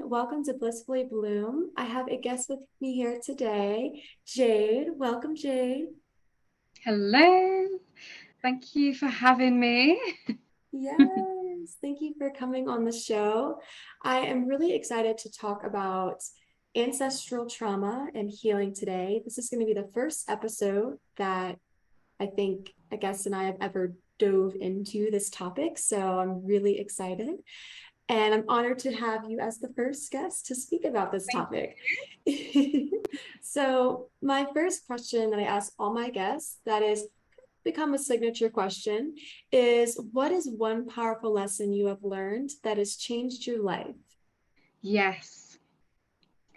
Welcome to Blissfully Bloom. I have a guest with me here today, Jade. Welcome, Jade. Hello, thank you for having me. Yes, thank you for coming on the show. I am really excited to talk about ancestral trauma and healing today. This is going to be the first episode that I think a guest and I have ever dove into this topic, so I'm really excited. And I'm honored to have you as the first guest to speak about this Thank topic. So, my first question that I ask all my guests, that is become a signature question, is what is one powerful lesson you have learned that has changed your life? Yes,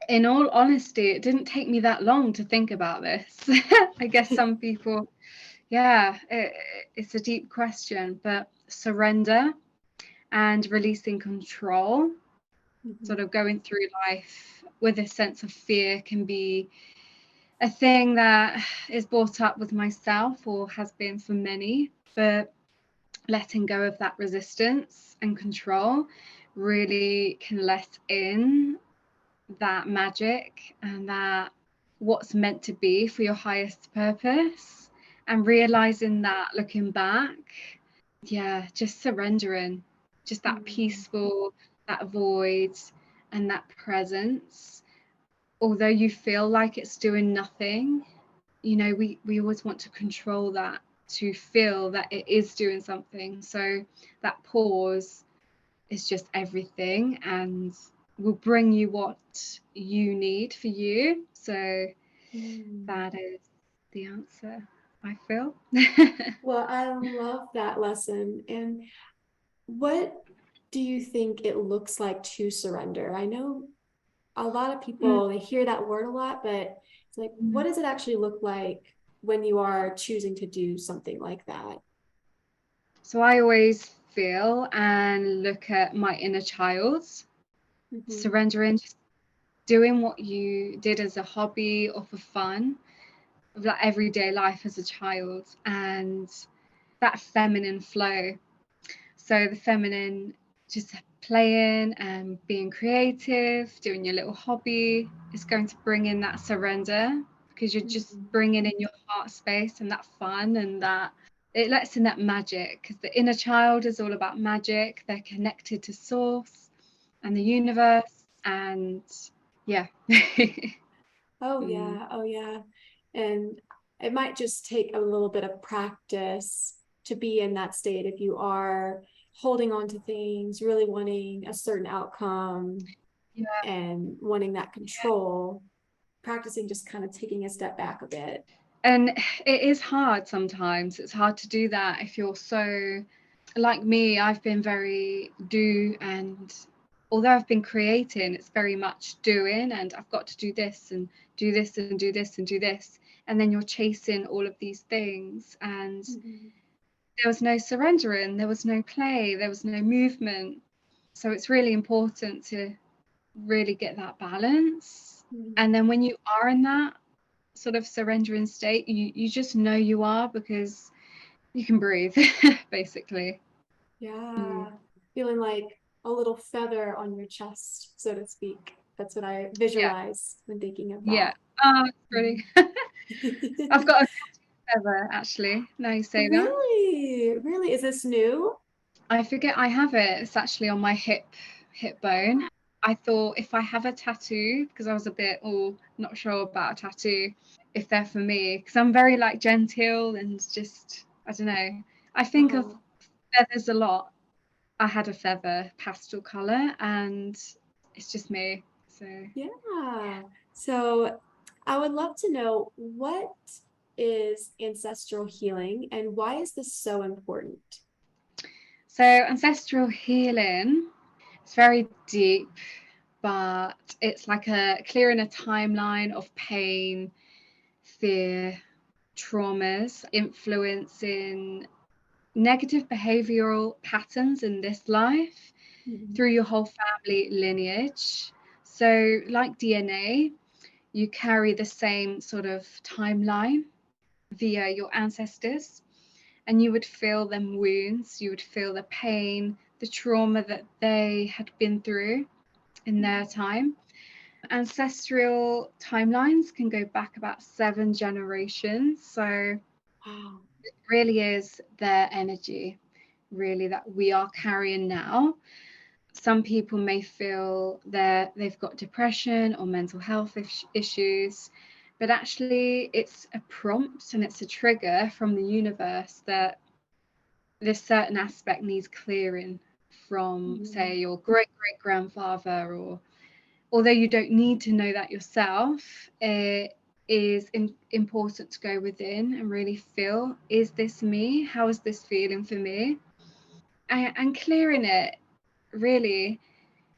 in all honesty, it didn't take me that long to think about this. I guess some people, it's a deep question, but surrender and releasing control, sort Mhm. of going through life with a sense of fear can be a thing that is brought up with myself or has been for many, but letting go of that resistance and control really can let in that magic and that what's meant to be for your highest purpose, and realizing that looking back, just surrendering, just that Mm. peaceful, that void and that presence, although you feel like it's doing nothing. We always want to control that, to feel that it is doing something. So that pause is just everything and will bring you what you need for you. So Mm. that is the answer, I feel. Well, I love that lesson. And what do you think it looks like to surrender? I know a lot of people they hear that word a lot, but it's like, what does it actually look like when you are choosing to do something like that? So I always feel and look at my inner child, Mm-hmm. surrendering, just doing what you did as a hobby or for fun, of like everyday life as a child, and that feminine flow. So the feminine, just playing and being creative, doing your little hobby, is going to bring in that surrender, because you're just Mm-hmm. bringing in your heart space and that fun, and that it lets in that magic, because the inner child is all about magic. They're connected to source and the universe, and yeah. Oh Mm. yeah, oh yeah. And it might just take a little bit of practice to be in that state if you are holding on to things, really wanting a certain outcome Yeah. and wanting that control, practicing just kind of taking a step back a bit. And it is hard sometimes. It's hard to do that if you're so, like me, I've been very do, and although I've been creating, it's very much doing, and I've got to do this and do this and do this and do this. And then you're chasing all of these things, and Mhm. there was no surrendering, there was no play, there was no movement. So it's really important to really get that balance. And Mhm. then when you are in that sort of surrendering state, you just know you are, because you can breathe, basically. Mm. Yeah, feeling like a little feather on your chest, so to speak. That's what I Yeah, visualize when thinking of yeah. that. Oh, it's Mhm. pretty. I've got a feather, actually. Now you say that. Really? Really? Is this new? I forget I have it. It's actually on my hip bone. I thought if I have a tattoo, because I was a bit not sure about a tattoo, if they're for me, because I'm very like genteel and just, I don't know. I think of Uh-huh. feathers a lot. I had a feather pastel color, and it's just me. So Yeah. So I would love to know what is ancestral healing and why is this so important? ancestral healing, it's very deep, but it's like a clearing a timeline of pain, fear, traumas, influencing negative behavioral patterns in this life Mhm. through your whole family lineage. So, like DNA, you carry the same sort of timeline via your ancestors, and you would feel them wounds, you would feel the pain, the trauma that they had been through, in their time. Ancestral timelines can go back about 7 generations. So Wow. it really is their energy, really, that we are carrying now. Some people may feel that they've got depression or mental health issues, but actually it's a prompt and it's a trigger from the universe that this certain aspect needs clearing from, Mm. say, your great great grandfather. Or although you don't need to know that yourself, it is important to go within and really feel, is this me? How is this feeling for me? And clearing it really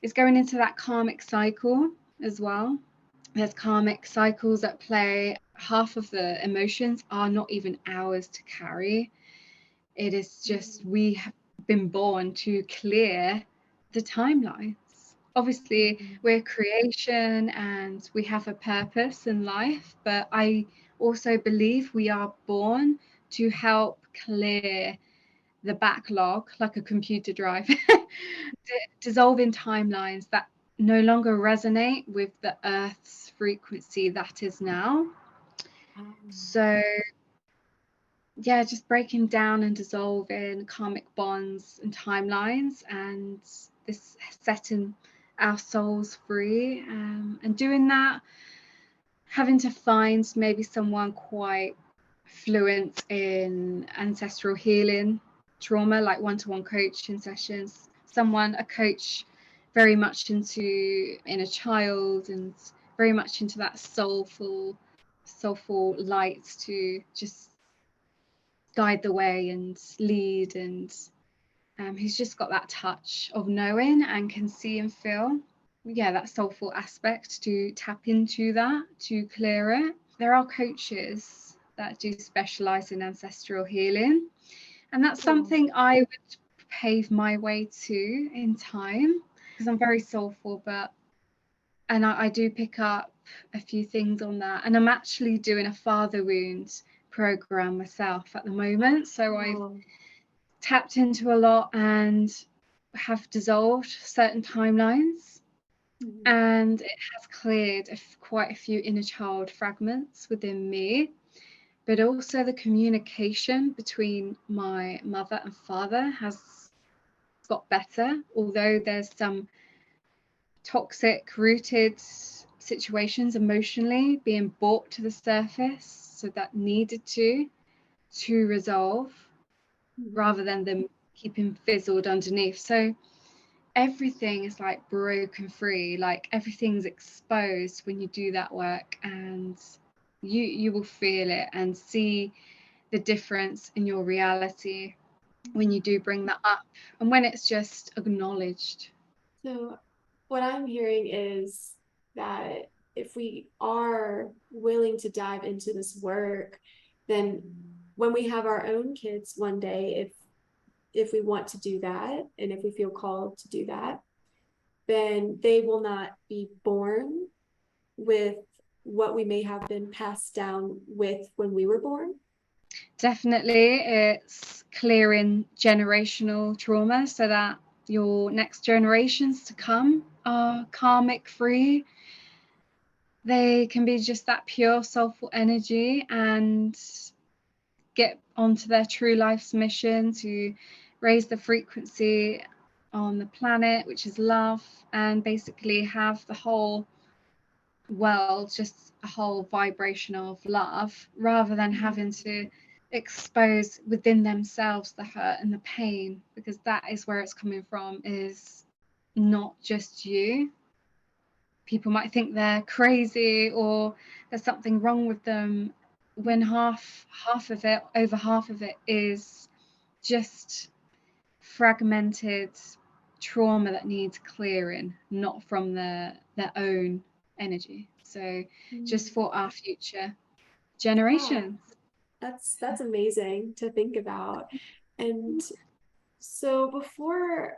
is going into that karmic cycle as well. There's karmic cycles at play. Half of the emotions are not even ours to carry. It is just, we have been born to clear the timelines. Obviously, we're creation and we have a purpose in life, but I also believe we are born to help clear the backlog, like a computer drive, dissolving timelines that no longer resonate with the Earth's frequency that is now. So yeah, just breaking down and dissolving karmic bonds and timelines, and this setting our souls free, and doing that, having to find maybe someone quite fluent in ancestral healing trauma, like one-to-one coaching sessions, a coach very much into inner child and very much into that soulful light, to just guide the way and lead, and who's just got that touch of knowing and can see and feel, yeah, that soulful aspect, to tap into that, to clear it. There are coaches that do specialize in ancestral healing, and that's something I would pave my way to in time, because I'm very soulful, and I do pick up a few things on that, and I'm actually doing a father wound program myself at the moment, so I've tapped into a lot and have dissolved certain timelines, and it has cleared quite a few inner child fragments within me, but also the communication between my mother and father has got better, although there's some toxic rooted situations emotionally being brought to the surface, so that needed to resolve, rather than them keeping fizzled underneath. So everything is like broken free, like everything's exposed when you do that work, and you will feel it and see the difference in your reality when you do bring that up, and when it's just acknowledged. So, what I'm hearing is that if we are willing to dive into this work, then when we have our own kids one day, if we want to do that and if we feel called to do that, then they will not be born with what we may have been passed down with when we were born. Definitely, it's clearing generational trauma so that your next generations to come are karmic free. They can be just that pure soulful energy and get onto their true life's mission to raise the frequency on the planet, which is love, and basically have the whole world just a whole vibration of love, rather than having to expose within themselves the hurt and the pain, because that is where it's coming from, is not just you. People might think they're crazy or there's something wrong with them, when over half of it is just fragmented trauma that needs clearing, not from their own energy. So just for our future generations. Yeah, that's amazing to think about. And so before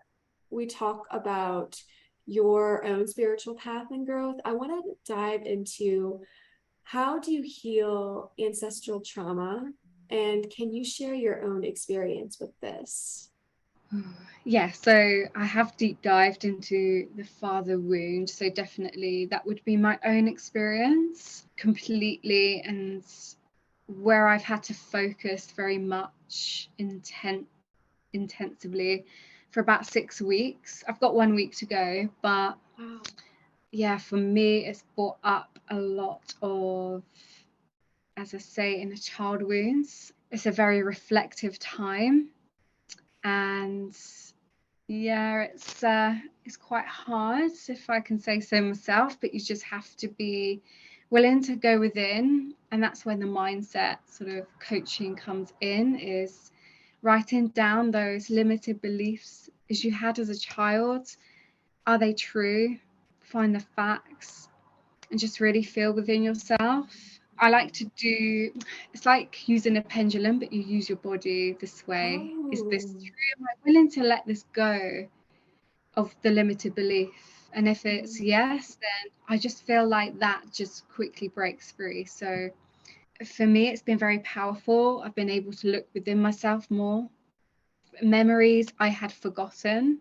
we talk about your own spiritual path and growth, I want to dive into, how do you heal ancestral trauma? And can you share your own experience with this? Yeah, so I have deep dived into the father wound. So definitely that would be my own experience completely, and where I've had to focus very much intensively for about 6 weeks. I've got 1 week to go, but Wow. yeah, for me, it's brought up a lot of, as I say, inner child wounds. It's a very reflective time, and yeah, it's quite hard, if I can say so myself, but you just have to be willing to go within, and that's when the mindset sort of coaching comes in, is writing down those limited beliefs as you had as a child. Are they true? Find the facts and just really feel within yourself. I like to do, it's like using a pendulum, but you use your body this way. Is this Oh. true? Am I willing to let this go of the limited belief? And if it's Mm. yes, then I just feel like that just quickly breaks free. So for me, it's been very powerful. I've been able to look within myself more. Memories I had forgotten,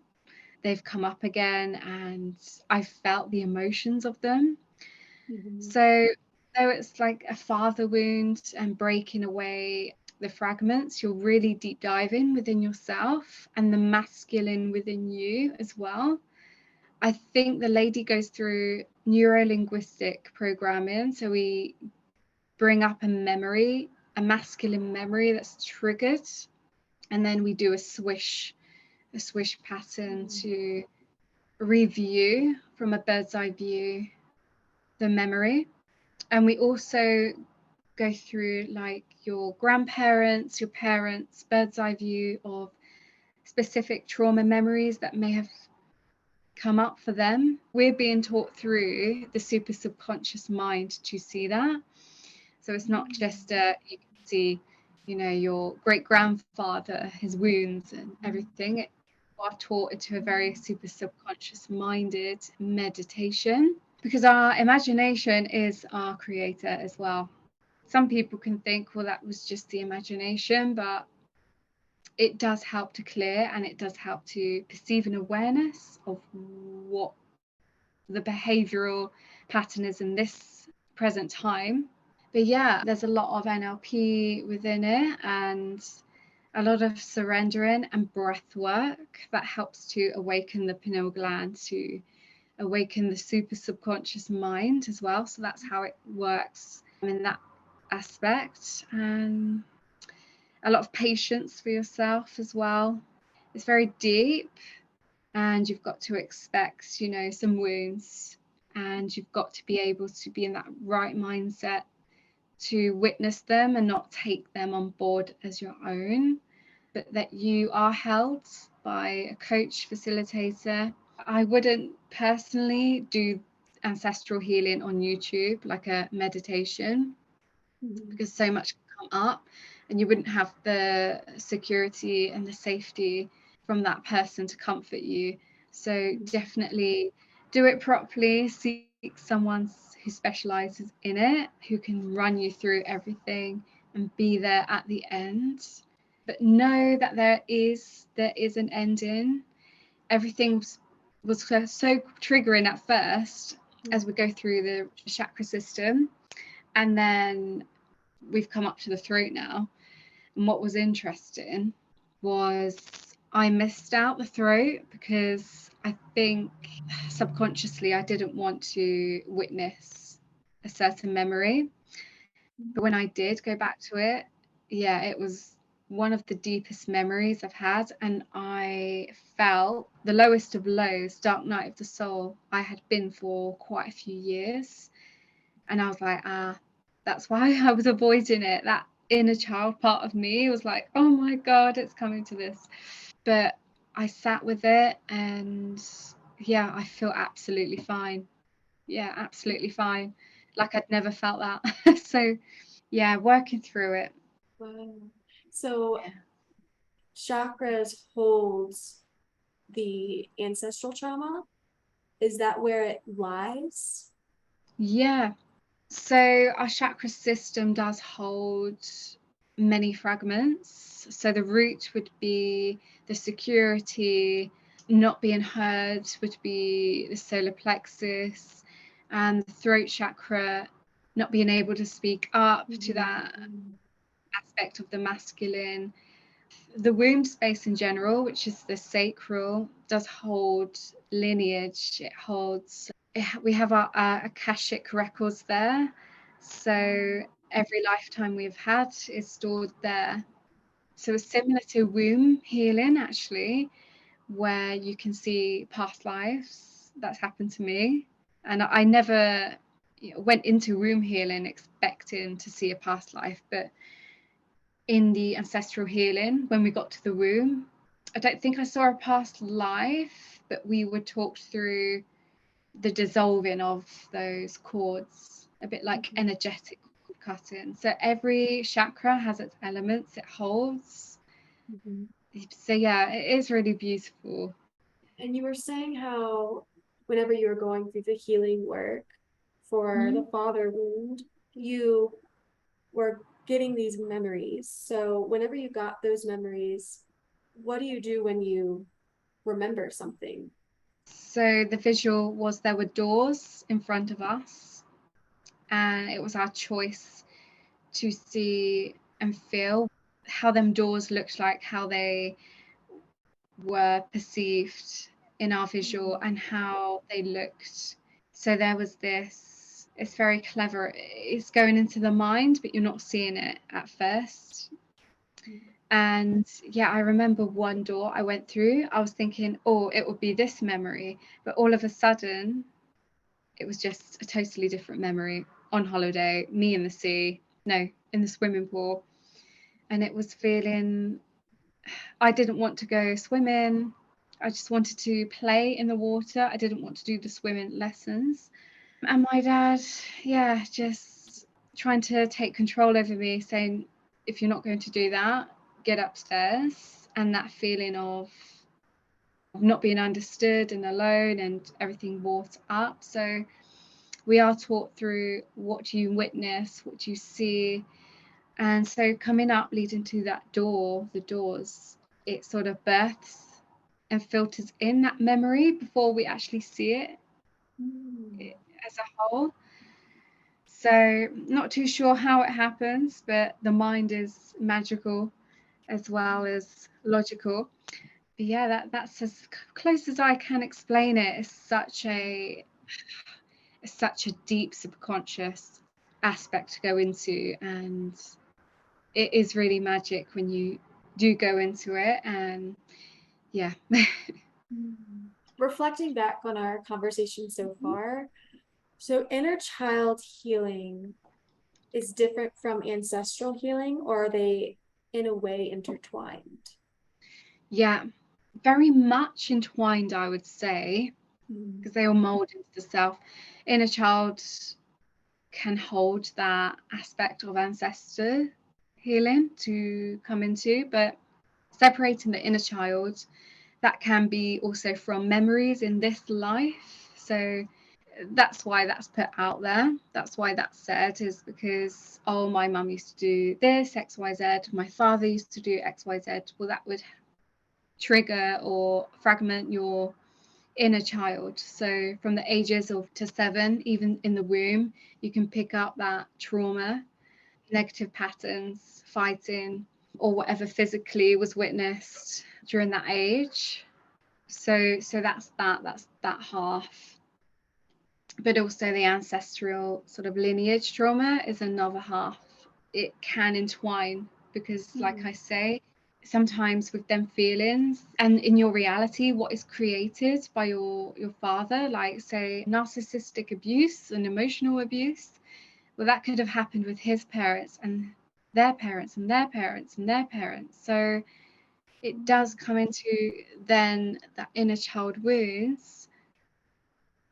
they've come up again, and I felt the emotions of them. Mhm. So though it's like a father wound and breaking away the fragments, you're really deep diving within yourself and the masculine within you as well. I think the lady goes through neuro-linguistic programming. So we bring up a memory, a masculine memory that's triggered, and then we do a swish pattern Mm. to review from a bird's eye view the memory. And we also go through like your grandparents, your parents, bird's eye view of specific trauma memories that may have come up for them. We're being taught through the super subconscious mind to see that. So it's not just you can see, your great grandfather, his wounds and everything. You are taught into a very super subconscious minded meditation, because our imagination is our creator as well. Some people can think, well, that was just the imagination, but it does help to clear, and it does help to perceive an awareness of what the behavioral pattern is in this present time. But yeah, there's a lot of NLP within it, and a lot of surrendering and breath work that helps to awaken the pineal gland, to awaken the super subconscious mind as well. So that's how it works in that aspect. And a lot of patience for yourself as well. It's very deep, and you've got to expect, some wounds, and you've got to be able to be in that right mindset to witness them and not take them on board as your own, but that you are held by a coach, facilitator. I wouldn't personally do ancestral healing on YouTube like a meditation, Mhm. because so much can come up and you wouldn't have the security and the safety from that person to comfort you. So definitely do it properly. Seek someone who specializes in it, who can run you through everything and be there at the end. But know that there is an ending. Everything was so triggering at first as we go through the chakra system, and then we've come up to the throat now. And what was interesting was I missed out the throat because I think subconsciously I didn't want to witness a certain memory. But when I did go back to it, yeah, it was one of the deepest memories I've had. And I felt the lowest of lows, dark night of the soul, I had been for quite a few years. And I was like, that's why I was avoiding it. That inner child part of me was like, oh my God, it's coming to this. But I sat with it, and yeah, I feel absolutely fine. Yeah, absolutely fine. Like I'd never felt that. So yeah, working through it. Wow. So Yeah. chakras holds the ancestral trauma. Is that where it lies? Yeah. So our chakra system does hold many fragments. So the root would be the security, not being heard would be the solar plexus, and the throat chakra, not being able to speak up to that aspect of the masculine. The womb space in general, which is the sacral, does hold lineage. It holds, we have our Akashic records there. So every lifetime we've had is stored there. So it's similar to womb healing, actually, where you can see past lives. That's happened to me. And I never went into womb healing expecting to see a past life, but in the ancestral healing, when we got to the womb, I don't think I saw a past life, but we were talked through the dissolving of those cords, a bit like energetic cord cutting. So every chakra has its elements it holds. So yeah, it is really beautiful. And you were saying how whenever you were going through the healing work for the father wound, you were getting these memories. So whenever you got those memories, what do you do when you remember something? So the visual was there were doors in front of us, and it was our choice to see and feel how them doors looked like, how they were perceived in our visual, and how they looked. So there was this, it's very clever, it's going into the mind, but you're not seeing it at first. And yeah, I remember one door I went through, I was thinking, oh, it would be this memory, but all of a sudden it was just a totally different memory. On holiday, me in the sea, no, in the swimming pool. And it was feeling, I didn't want to go swimming. I just wanted to play in the water. I didn't want to do the swimming lessons. And my dad, yeah, just trying to take control over me, saying, if you're not going to do that, get upstairs. And that feeling of not being understood and alone and everything wrought up. So we are taught through what you witness, what you see. And so coming up, leading to that door, the doors, it sort of births and filters in that memory before we actually see it as a whole. So not too sure how it happens, but the mind is magical as well as logical. But yeah, that's as close as I can explain it. It's such a deep subconscious aspect to go into, and it is really magic when you do go into it. And yeah. Reflecting back on our conversation so far, so inner child healing is different from ancestral healing, or are they in a way intertwined? Yeah, very much entwined, I would say, because they all mold into the self. Inner child can hold that aspect of ancestor healing to come into, but separating the inner child, that can be also from memories in this life. So that's why that's put out there. That's why that's said, is because, oh, my mum used to do this, XYZ, my father used to do XYZ. Well, that would trigger or fragment your inner child. So from the ages of to 7, even in the womb, you can pick up that trauma, negative patterns, fighting, or whatever physically was witnessed during that age. So that's that half. But also the ancestral sort of lineage trauma is another half. It can entwine because, like I say, sometimes with them feelings and in your reality, what is created by your father, like say narcissistic abuse and emotional abuse, well, that could have happened with his parents and their parents and their parents and their parents. So it does come into then that inner child wounds,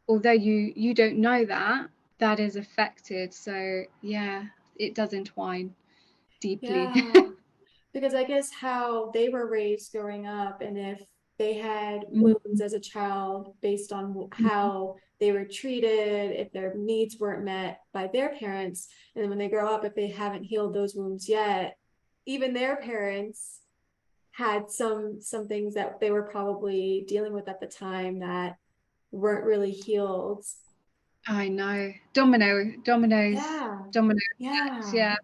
although you don't know that is affected. So yeah, it does entwine deeply. Yeah, because I guess how they were raised growing up, and if they had wounds as a child based on how they were treated, if their needs weren't met by their parents, and then when they grow up, if they haven't healed those wounds yet, even their parents had some things that they were probably dealing with at the time that weren't really healed. I know. Dominoes, Yeah. domino effect. Yeah. Yeah.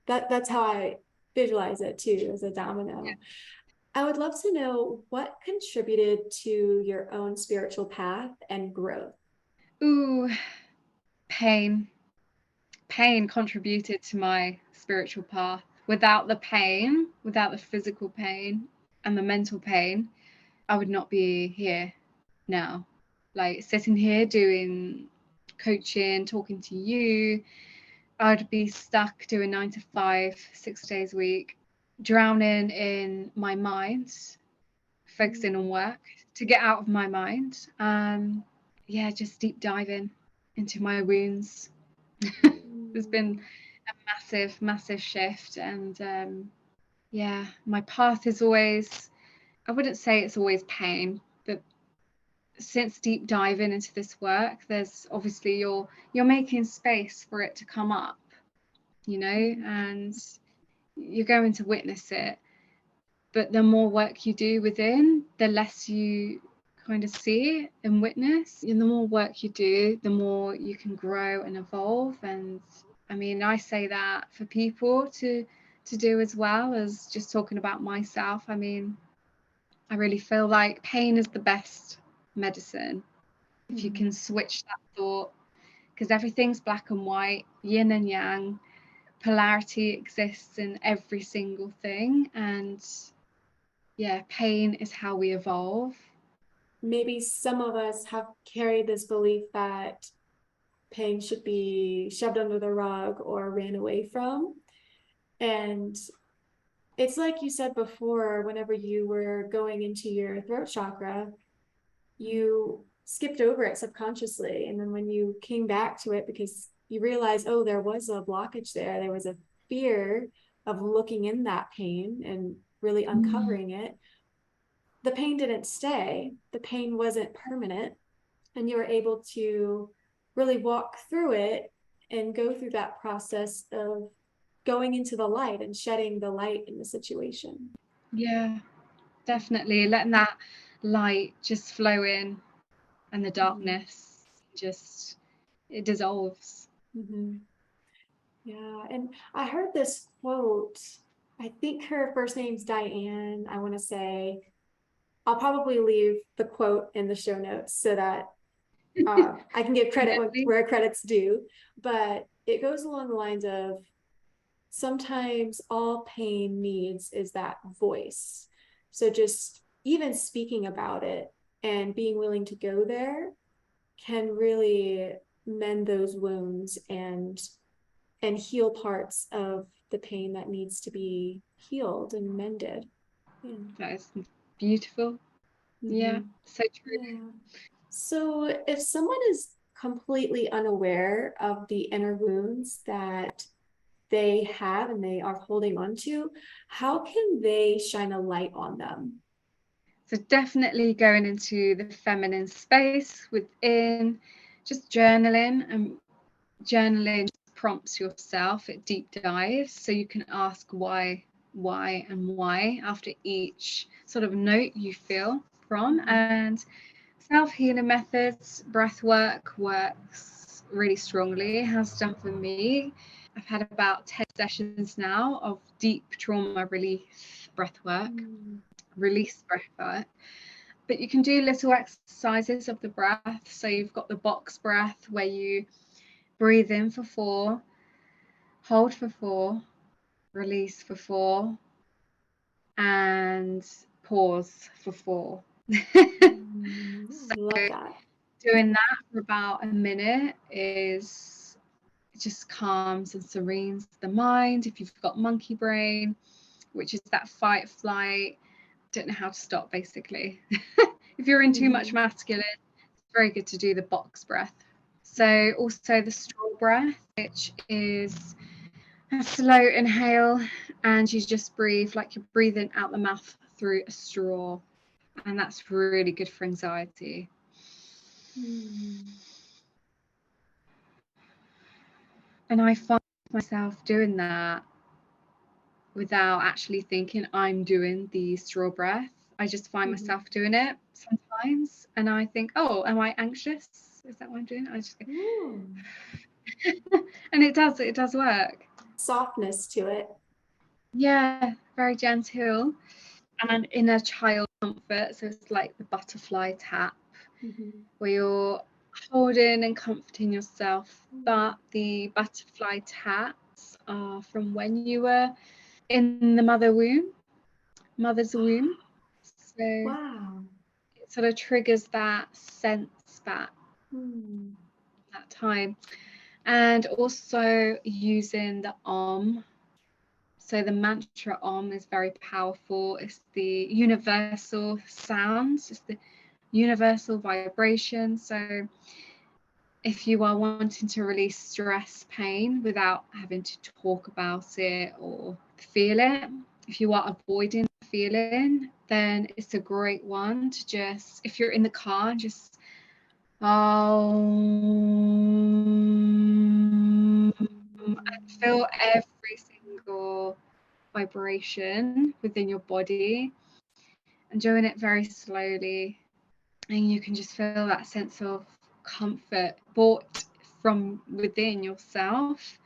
That's how I visualize it too, as a domino. I would love to know what contributed to your own spiritual path and growth. Ooh, pain. Pain contributed to my spiritual path. Without the pain, without the physical pain and the mental pain, I would not be here now. Like sitting here doing coaching, talking to you, I'd be stuck doing 9 to 5, 6 days a week, drowning in my mind, focusing on work to get out of my mind. Yeah, just deep diving into my wounds. There's been a massive, massive shift, and yeah, my path is always, I wouldn't say it's always pain, but since deep diving into this work, there's obviously you're making space for it to come up, you know, and you're going to witness it. But the more work you do within, the less you kind of see and witness. And the more work you do, the more you can grow and evolve. And I mean, I say that for people to do as well as just talking about myself. I mean, I really feel like pain is the best medicine. If you can switch that thought, because everything's black and white, yin and yang, polarity exists in every single thing. And yeah, pain is how we evolve. Maybe some of us have carried this belief that pain should be shoved under the rug or ran away from. And it's like you said before, whenever you were going into your throat chakra, you skipped over it subconsciously. And then when you came back to it, because you realized, oh, there was a blockage there was a fear of looking in that pain and really uncovering it. The pain didn't stay, the pain wasn't permanent, and you were able to really walk through it and go through that process of going into the light and shedding the light in the situation. Yeah, definitely letting that light just flow in, and the darkness just, it dissolves. Mm-hmm. Yeah, and I heard this quote. I think her first name's Diane. I want to say I'll probably leave the quote in the show notes so that I can give credit where credit's due. But it goes along the lines of sometimes all pain needs is that voice. So just even speaking about it and being willing to go there can really mend those wounds and heal parts of the pain that needs to be healed and mended. Yeah. That is beautiful. Yeah, so true. Yeah. So if someone is completely unaware of the inner wounds that they have and they are holding on to, how can they shine a light on them? So definitely going into the feminine space within, just journaling, and journaling prompts yourself, it deep dives, so you can ask why and why after each sort of note you feel from. And self-healing methods, breath work works really strongly, it has done for me. I've had about 10 sessions now of deep trauma relief breath work, release breath work. But you can do little exercises of the breath. So you've got the box breath where you breathe in for 4, hold for 4, release for 4, and pause for 4. So Love that. doing that for about a minute is, it just calms and serenes the mind. If you've got monkey brain, which is that fight flight, don't know how to stop basically. If you're in too much masculine, it's very good to do the box breath. So also the straw breath, which is a slow inhale, and you just breathe like you're breathing out the mouth through a straw, and that's really good for anxiety. And I find myself doing that without actually thinking I'm doing the straw breath. I just find myself doing it sometimes, and I think, oh, am I anxious? Is that what I'm doing? I just go, and it does work. Softness to it. Yeah, very gentle and in a child comfort. So it's like the butterfly tap, where you're holding and comforting yourself, but the butterfly taps are from when you were in the mother's womb. So Wow. it sort of triggers that sense back that time. And also using the So the mantra Om is very powerful. It's the universal sounds, it's the universal vibration. So if you are wanting to release stress, pain without having to talk about it or feel it, if you are avoiding the feeling, then it's a great one to just, if you're in the car, just and feel every single vibration within your body and doing it very slowly, and you can just feel that sense of comfort brought from within yourself,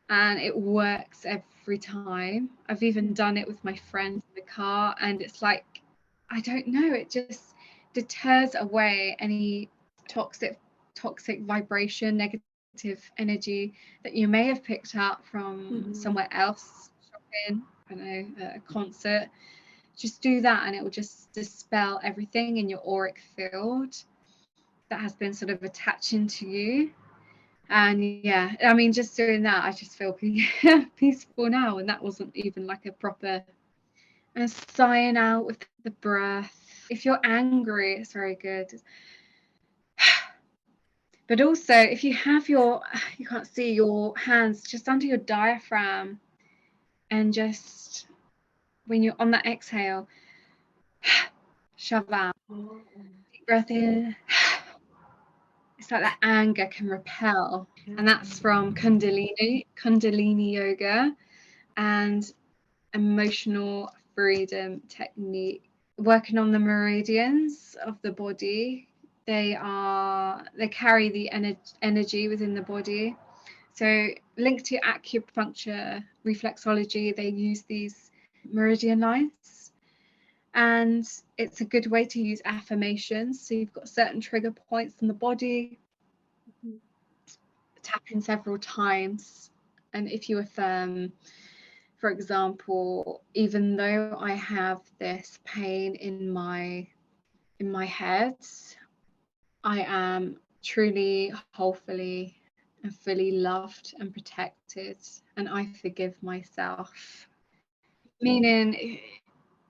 and it works every time. I've even done it with my friends in the car, and it's like, I don't know, it just deters away any toxic vibration, negative energy that you may have picked up from somewhere else, shopping, I don't know, at a concert. Just do that and it will just dispel everything in your auric field that has been sort of attaching to you. And yeah, I mean, just doing that, I just feel peaceful now. And that wasn't even like a proper, and sighing out with the breath. If you're angry, it's very good. But also, if you have you can't see your hands just under your diaphragm, and just when you're on that exhale, shove out, deep breath in. It's like that anger can repel, and that's from Kundalini yoga and emotional freedom technique, working on the meridians of the body. They carry the energy within the body. So linked to acupuncture, reflexology, they use these meridian lines, and it's a good way to use affirmations. So you've got certain trigger points in the body, tap in several times, and if you affirm, for example, even though I have this pain in my head, I am truly, wholly, and fully loved and protected, and I forgive myself. Meaning,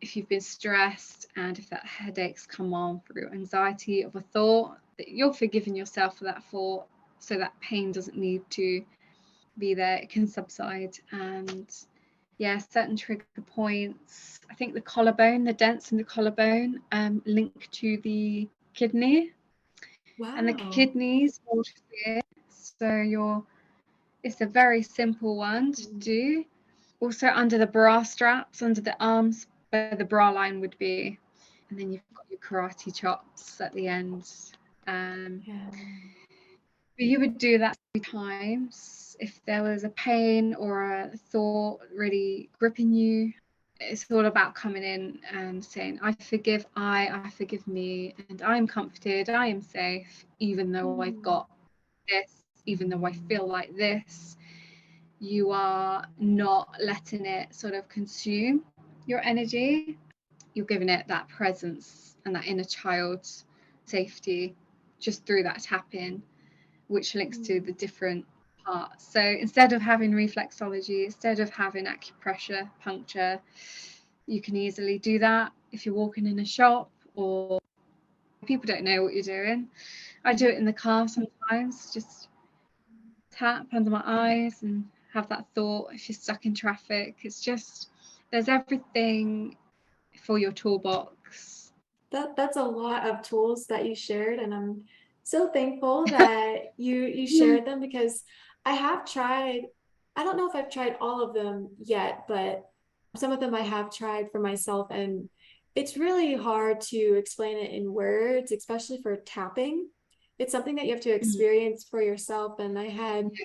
if you've been stressed and if that headaches come on through anxiety of a thought, that you're forgiving yourself for that thought, so that pain doesn't need to be there, it can subside. And yeah, certain trigger points, I think the collarbone, the dents in the collarbone, link to the kidney. Wow. And the kidneys water it, so it's a very simple one to do. Also under the bra straps, under the arms where the bra line would be, and then you've got your karate chops at the end. But you would do that 3 times. If there was a pain or a thought really gripping you, it's all about coming in and saying, I forgive me, and I'm comforted, I am safe, even though I've got this, even though I feel like this. You are not letting it sort of consume your energy. You're giving it that presence and that inner child safety just through that tap in, which links to the different parts. So instead of having reflexology, instead of having acupressure, puncture, you can easily do that if you're walking in a shop or people don't know what you're doing. I do it in the car sometimes, just tap under my eyes and have that thought. If you're stuck in traffic, it's just, there's everything for your toolbox. That's a lot of tools that you shared, and I'm so thankful that you shared them, because I have tried, I don't know if I've tried all of them yet, but some of them I have tried for myself, and it's really hard to explain it in words, especially for tapping. It's something that you have to Mm. experience for yourself. And I had Yeah.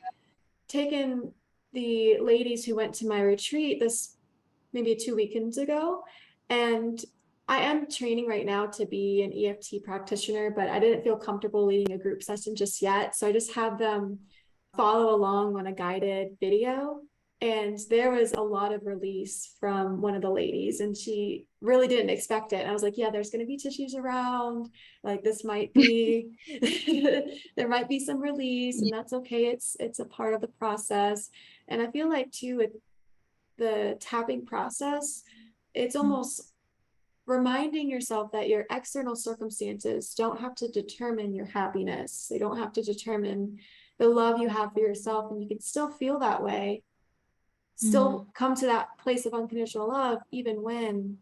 taken the ladies who went to my retreat this maybe 2 weekends ago. And I am training right now to be an EFT practitioner, but I didn't feel comfortable leading a group session just yet. So I just had them follow along on a guided video. And there was a lot of release from one of the ladies, and she really didn't expect it. And I was like, yeah, there's going to be tissues around. Like this might be, there might be some release, and that's okay. It's a part of the process. And I feel like too, with the tapping process, it's almost reminding yourself that your external circumstances don't have to determine your happiness. They don't have to determine the love you have for yourself. And you can still feel that way, Mm. still come to that place of unconditional love, even when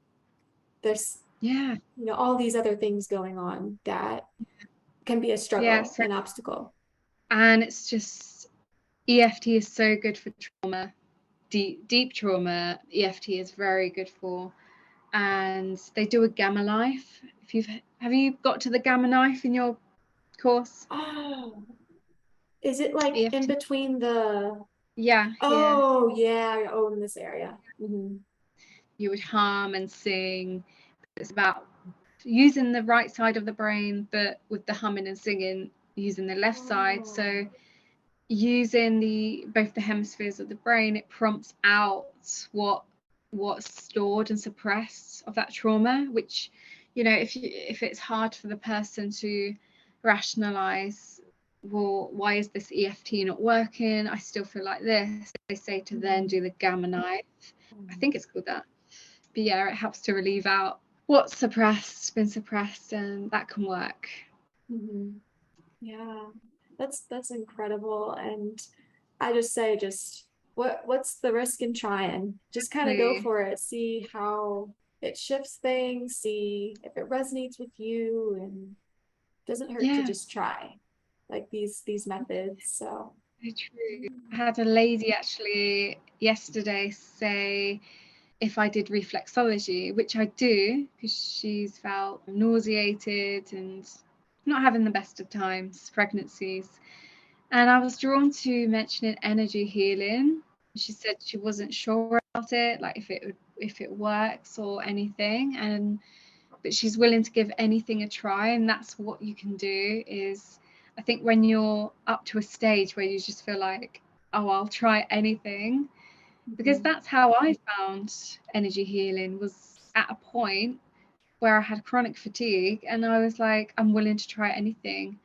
there's, Yeah. all these other things going on that can be a Yeah. struggle, So, an obstacle. and it's just EFT is so good for trauma, deep trauma. EFT is very good for, and they do a gamma knife. If you've have you got to the gamma knife in your course? Oh, is it like in EFT. between the, Yeah, here oh, yeah, oh, in this area? Mm-hmm. you would hum and sing. It's about using the right side of the brain, but with the humming and singing, using the left side. So Oh. using the both the hemispheres of the brain, it prompts out what's stored and suppressed of that trauma, which, if it's hard for the person to rationalize, well, why is this EFT not working, I still feel like this, they say to then Mm-hmm. do the gamma knife. I think it's called that. But yeah, it helps to relieve out what's been suppressed, and that can work. Mm-hmm. Yeah, that's incredible. And I just say, just what's the risk in trying? Just kind of go Exactly. for it. See how it shifts things, see if it resonates with you, and doesn't hurt to Yeah, just try like these methods. So so true. I had a lady actually yesterday say if I did reflexology, which I do, because she's felt nauseated and not having the best of times, pregnancies. And I was drawn to mentioning energy healing. She said she wasn't sure about it, like if it works or anything, and but she's willing to give anything a try. And that's what you can do. Is I think when you're up to a stage where you just feel like, oh, I'll try anything, because mhm, that's how I found energy healing, was at a point where I had chronic fatigue and I was like, I'm willing to try anything.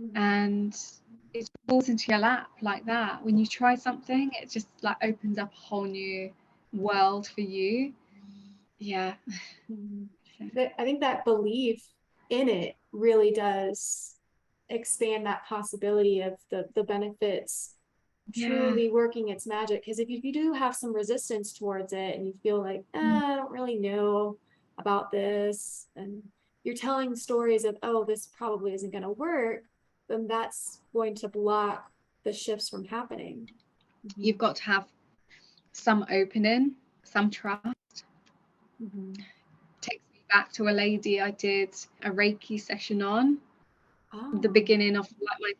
mhm, And it falls into your lap like that. When you try something, it just like opens up a whole new world for you. Yeah. mhm. I think that belief in it really does expand that possibility of the benefits Yeah. truly working its magic. Because if you do have some resistance towards it and you feel like, I don't really know about this, and you're telling stories of, oh, this probably isn't going to work, then that's going to block the shifts from happening. Mm-hmm. You've got to have some opening, some trust. Mm-hmm. Takes me back to a lady I did a Reiki session on, the Oh. beginning of like my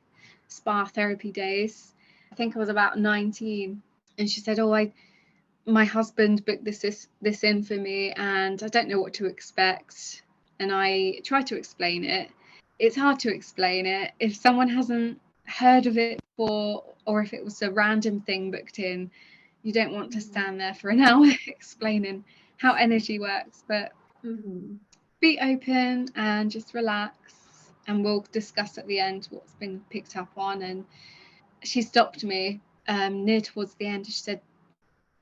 spa therapy days. I think I was about 19, and she said, "Oh, my husband booked this in for me, and I don't know what to expect." And I tried to explain it. It's hard to explain it if someone hasn't heard of it before, or if it was a random thing booked in. You don't want to Mm-hmm. stand there for an hour explaining how energy works, but Mm-hmm. be open and just relax, and we'll discuss at the end what's been picked up on. And she stopped me near towards the end. She said,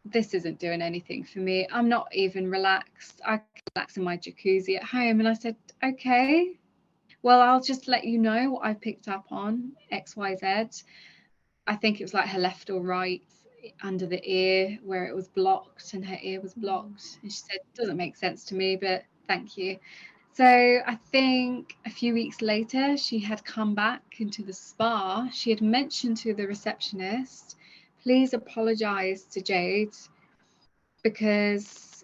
this isn't doing anything for me, I'm not even relaxed, I can relax in my jacuzzi at home. And I said, okay, well, I'll just let you know what I picked up on XYZ. I think it was like her left or right under the ear where it was blocked, and her ear was blocked. And she said, doesn't make sense to me, but thank you. So I think a few weeks later, she had come back into the spa. She had mentioned to the receptionist, please apologize to Jade, because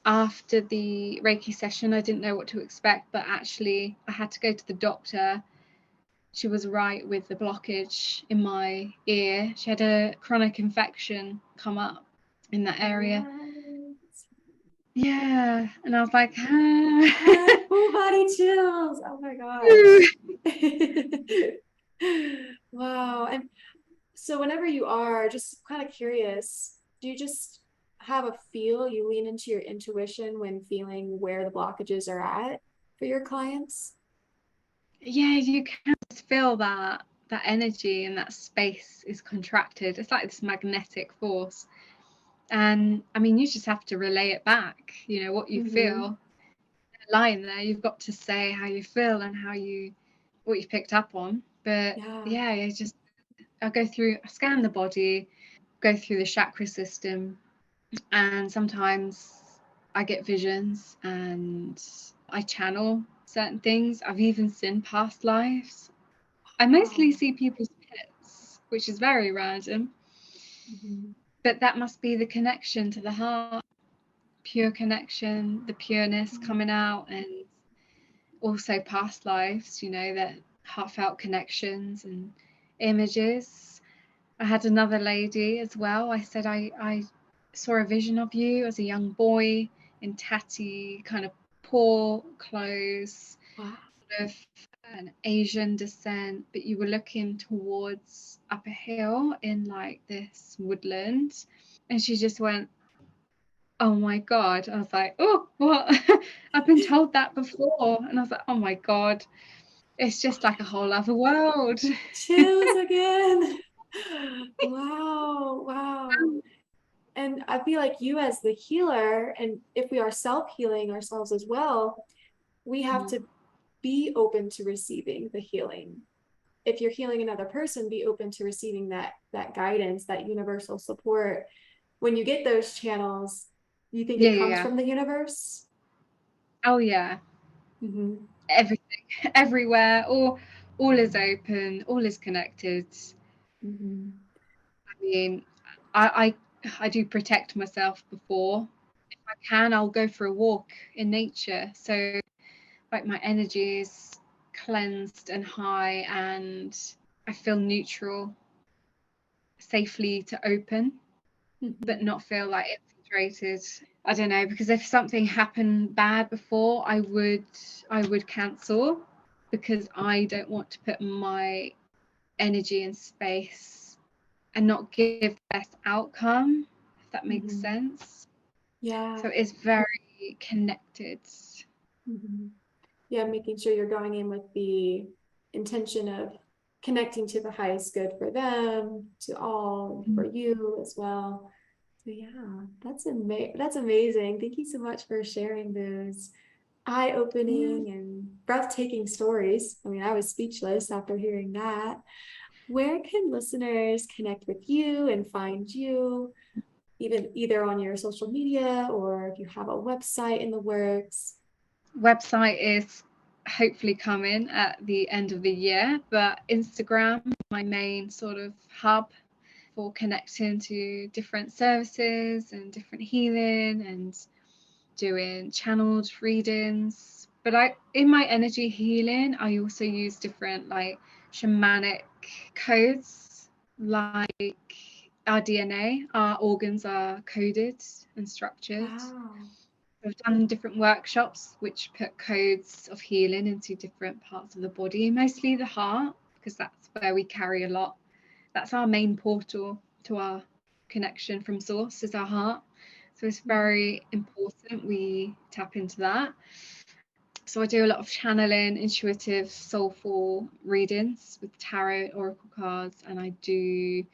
after the Reiki session, I didn't know what to expect, but actually I had to go to the doctor. She was right with the blockage in my ear. She had a chronic infection come up in that area. What? Yeah. And I was like, ah. Full body chills. Oh my gosh. Wow. And so whenever you are just kind of curious, do you just have a feel, you lean into your intuition when feeling where the blockages are at for your clients? Yeah, you can just feel that energy and that space is contracted. It's like this magnetic force. And I mean, you just have to relay it back, what you Mm-hmm. feel. Lying there, you've got to say how you feel and what you picked up on. But Yeah. yeah, I scan the body, go through the chakra system, and sometimes I get visions and I channel certain things. I've even seen past lives. I mostly Wow. see people's pets, which is very random, Mm-hmm. but that must be the connection to the heart, pure connection, the pureness coming out, and also past lives, that heartfelt connections and images. I had another lady as well. I said, I saw a vision of you as a young boy in tatty, kind of poor clothes, Wow. of an Asian descent, but you were looking towards up a hill in like this woodland. And she just went, oh my God. I was like, oh, what? I've been told that before. And I was like, oh my God, it's just like a whole other world. Chills again. Wow. Wow. And I feel like you, as the healer, and if we are self-healing ourselves as well, we have to be open to receiving the healing. If you're healing another person, be open to receiving that guidance, that universal support. When you get those channels, you think Yeah, it yeah, comes yeah. from the universe? Oh yeah. Mm-hmm. Everything, everywhere, all is open, all is connected. Mm-hmm. I mean, I do protect myself before. If I can, I'll go for a walk in nature. So like my energy is cleansed and high, and I feel neutral, safely to open, but Mm-hmm. not feel like infiltrated. I don't know, because if something happened bad before, I would cancel, because I don't want to put my energy in space and not give the best outcome, if that makes Mm-hmm. sense. Yeah. So it's very connected. Mm-hmm. Yeah, making sure you're going in with the intention of connecting to the highest good for them, to all, for you as well. So yeah, that's amazing. Thank you so much for sharing those Yeah. eye-opening and breathtaking stories. I mean, I was speechless after hearing that. Where can listeners connect with you and find you, even either on your social media or if you have a website in the works? Website is hopefully coming at the end of the year, but Instagram is my main sort of hub for connecting to different services and different healing and doing channeled readings. But in my energy healing, I also use different like shamanic codes, like our DNA, our organs are coded and structured. Wow. I've done different workshops which put codes of healing into different parts of the body, mostly the heart, because that's where we carry a lot. That's our main portal to our connection from source, is our heart. So it's very important we tap into that. So I do a lot of channeling, intuitive, soulful readings with tarot, oracle cards, and I do,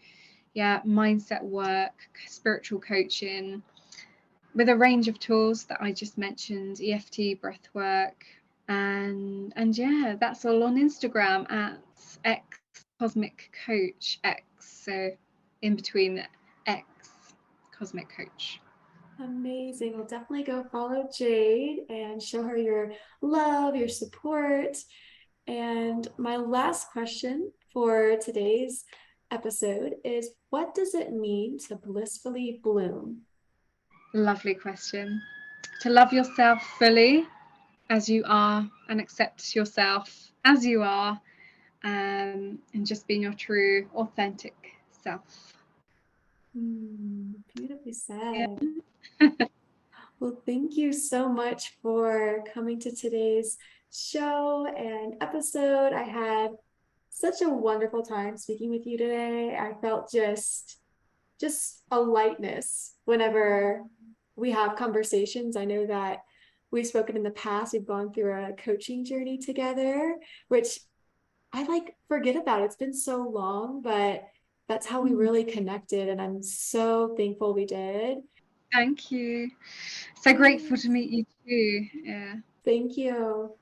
mindset work, spiritual coaching, with a range of tools that I just mentioned, EFT, breath work, and yeah, that's all on Instagram at X Cosmic Coach X. So in between the X Cosmic Coach. Amazing. Well, definitely go follow Jade and show her your love, your support. And my last question for today's episode is, what does it mean to blissfully bloom? Lovely question. To love yourself fully as you are and accept yourself as you are, and just being your true, authentic self. Beautifully Yeah. said. Well, thank you so much for coming to today's show and episode. I had such a wonderful time speaking with you today. I felt just a lightness whenever we have conversations. I know that we've spoken in the past, we've gone through a coaching journey together, which I like forget about. It's been so long, but that's how we really connected. And I'm so thankful we did. Thank you. So grateful to meet you too. Yeah. Thank you.